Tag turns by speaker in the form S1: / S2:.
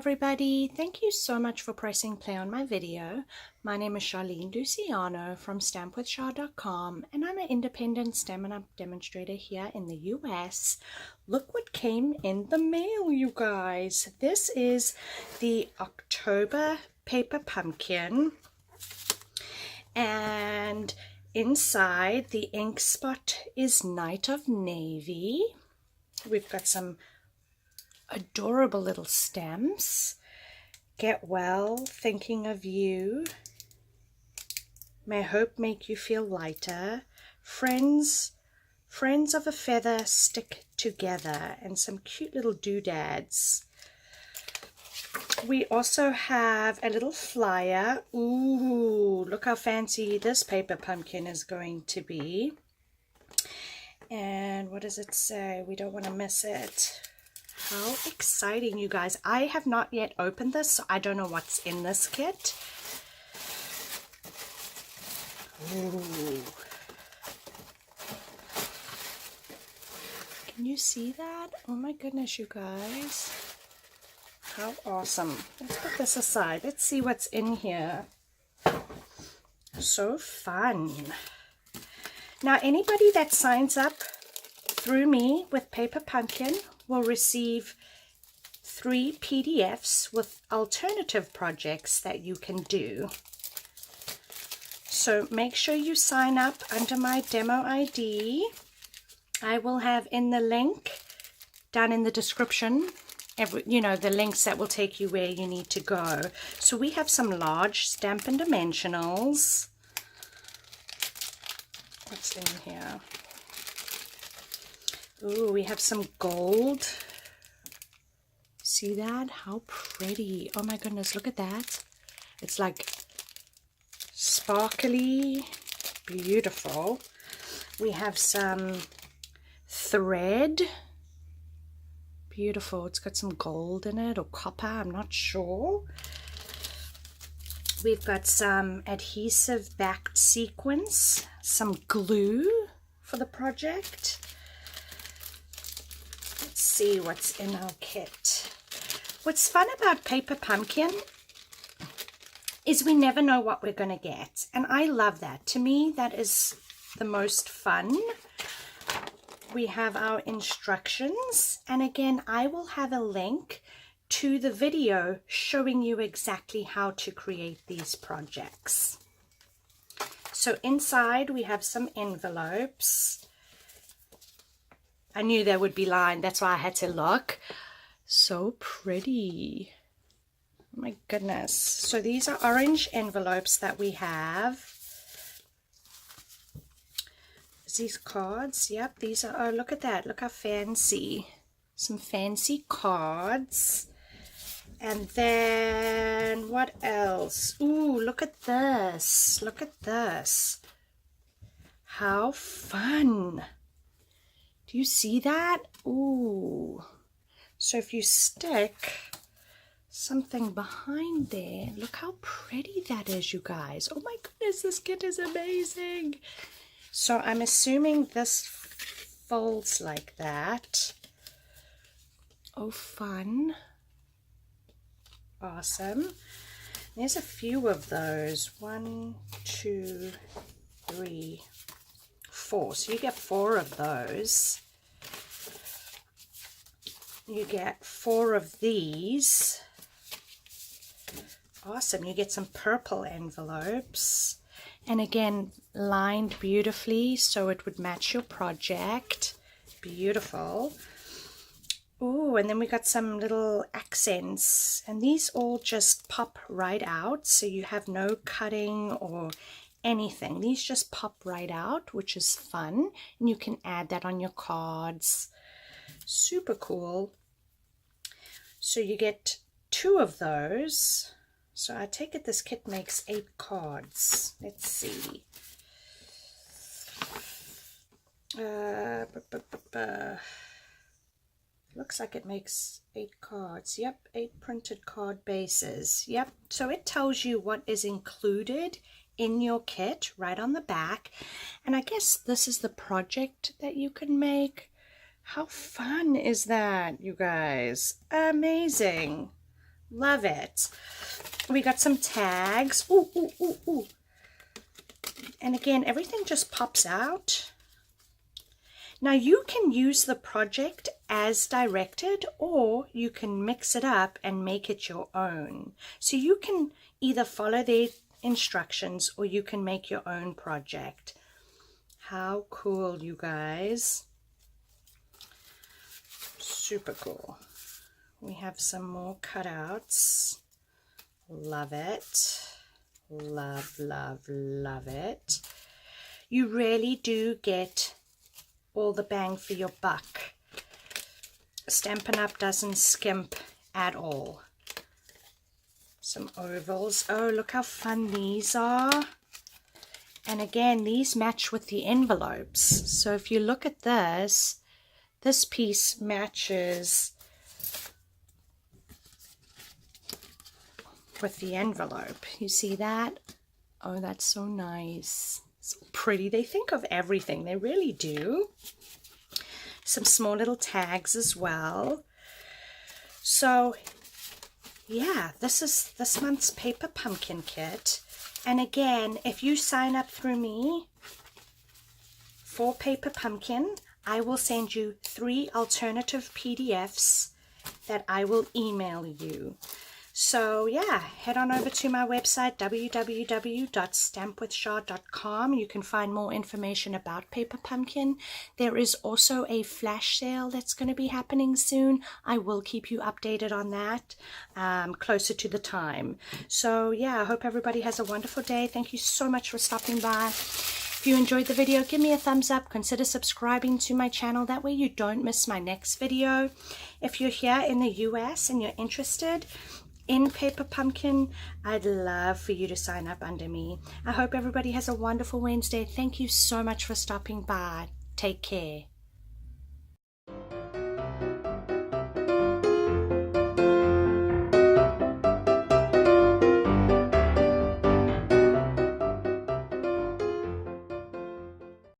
S1: everybody, thank you so much for pressing play on my video. My name is Charlene Luciano from stampwithshar.com and I'm an independent Stampin' Up demonstrator here in the US. Look what came in the mail, you guys. This is the October paper pumpkin, and inside the ink spot is Night of Navy. We've got some adorable little stamps. Get well, thinking of you. May hope make you feel lighter. Friends of a feather stick together, and some cute little doodads. We also have a little flyer. Ooh, look how fancy this paper pumpkin is going to be. And what does it say? We don't want to miss it. How exciting, you guys. I have not yet opened this, so I don't know what's in this kit. Ooh. Can you see that? Oh my goodness, you guys. How awesome. Let's put this aside. Let's see what's in here. So fun. Now, anybody that signs up through me with Paper Pumpkin will receive 3 PDFs with alternative projects that you can do. So make sure you sign up under my demo ID. I will have in the link down in the description, the links that will take you where you need to go. So we have some large Stampin' Dimensionals. What's in here? Ooh, we have some gold. See that? How pretty. Oh my goodness, look at that. It's like sparkly, beautiful. We have some thread. Beautiful. It's got some gold in it, or copper, I'm not sure. We've got some adhesive backed sequins, some glue for the project. Let's see what's in our kit. What's fun about Paper Pumpkin is we never know what we're going to get, and I love that. To me, that is the most fun. We have our instructions, and again, I will have a link to the video showing you exactly how to create these projects. So inside we have some envelopes. I knew they would be lined, that's why I had to look. So pretty. Oh my goodness. So these are orange envelopes that we have. These cards, yep, these are, oh, look at that, look how fancy. Some fancy cards. And then what else? Ooh, look at this. Look at this. How fun. Do you see that? Ooh. So if you stick something behind there, look how pretty that is, you guys. Oh my goodness, this kit is amazing. So I'm assuming this folds like that. Oh, fun. Awesome. There's a few of those. 1, 2, 3, 4. So you get 4 of those. You get 4 of these. Awesome. You get some purple envelopes. And again, lined beautifully so it would match your project. Beautiful. Ooh, and then we got some little accents, and these all just pop right out, so you have no cutting or anything. These just pop right out, which is fun, and you can add that on your cards. Super cool. So you get 2 of those. So I take it this kit makes 8 cards. Let's see. Looks like it makes 8 cards. Yep, 8 printed card bases. Yep, so it tells you what is included in your kit right on the back. And I guess this is the project that you can make. How fun is that, you guys? Amazing. Love it. We got some tags. Ooh, ooh, ooh, ooh. And again, everything just pops out. Now you can use the project as directed, or you can mix it up and make it your own. So you can either follow their instructions or you can make your own project. How cool, you guys. Super cool. We have some more cutouts. Love it. Love, love, love it. You really do get all the bang for your buck. Stampin' Up doesn't skimp at all. Some ovals. Oh, look how fun these are. And again, these match with the envelopes. So if you look at this piece matches with the envelope. You see that? Oh, that's so nice. So pretty. They think of everything. They really do. Some small little tags as well. So yeah, this is this month's paper pumpkin kit. And again, if you sign up through me for paper pumpkin, I will send you 3 alternative PDFs that I will email you. So yeah, head on over to my website, www.stampwithshar.com. You can find more information about Paper Pumpkin. There is also a flash sale that's going to be happening soon. I will keep you updated on that closer to the time. So yeah, I hope everybody has a wonderful day. Thank you so much for stopping by. If you enjoyed the video, give me a thumbs up. Consider subscribing to my channel. That way you don't miss my next video. If you're here in the US and you're interested in Paper Pumpkin, I'd love for you to sign up under me. I hope everybody has a wonderful Wednesday. Thank you so much for stopping by. Take care.